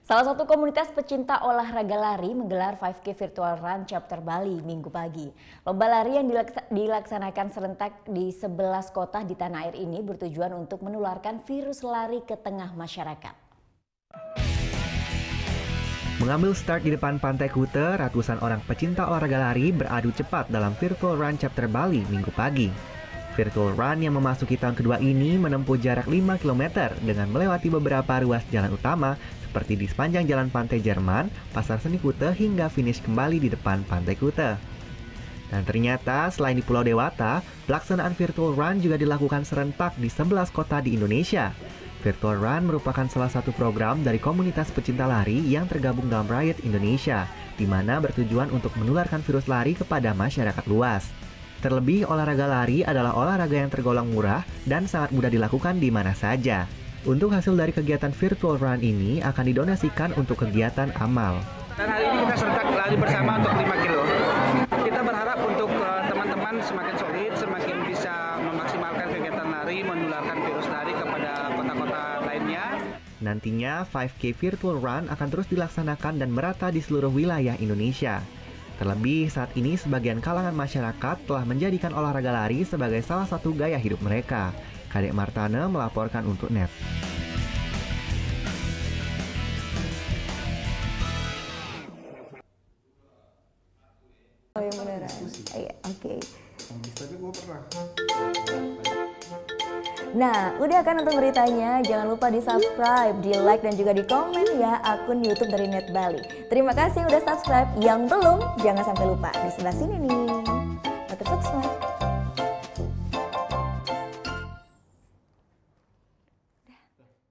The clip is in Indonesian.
Salah satu komunitas pecinta olahraga lari menggelar 5K Virtual Run Chapter Bali Minggu pagi. Lomba lari yang dilaksanakan serentak di 11 kota di tanah air ini bertujuan untuk menularkan virus lari ke tengah masyarakat. Mengambil start di depan Pantai Kuta, ratusan orang pecinta olahraga lari beradu cepat dalam Virtual Run Chapter Bali Minggu pagi. Virtual Run yang memasuki tahun kedua ini menempuh jarak 5 km dengan melewati beberapa ruas jalan utama seperti di sepanjang Jalan Pantai Jerman, Pasar Seni Kuta hingga finish kembali di depan Pantai Kuta. Dan ternyata selain di Pulau Dewata, pelaksanaan Virtual Run juga dilakukan serentak di 11 kota di Indonesia. Virtual Run merupakan salah satu program dari komunitas pecinta lari yang tergabung dalam Riot Indonesia, di mana bertujuan untuk menularkan virus lari kepada masyarakat luas. Terlebih, olahraga lari adalah olahraga yang tergolong murah dan sangat mudah dilakukan di mana saja. Untuk hasil dari kegiatan Virtual Run ini akan didonasikan untuk kegiatan amal. Dan hari ini kita serentak lari bersama untuk 5 kilo. Kita berharap untuk teman-teman semakin solid, semakin bisa memaksimalkan kegiatan lari, menularkan virus lari kepada kota-kota lainnya. Nantinya 5K Virtual Run akan terus dilaksanakan dan merata di seluruh wilayah Indonesia. Terlebih saat ini sebagian kalangan masyarakat telah menjadikan olahraga lari sebagai salah satu gaya hidup mereka. Kadek Martana melaporkan untuk NET. Oh yang beneran? Iya, oke. Tapi gue pernah. Nah, udah kan nonton beritanya? Jangan lupa di subscribe, di like, dan juga di komen ya akun YouTube dari Net Bali. Terima kasih udah subscribe. Yang belum, jangan sampai lupa. Di sebelah sini nih. Subscribe.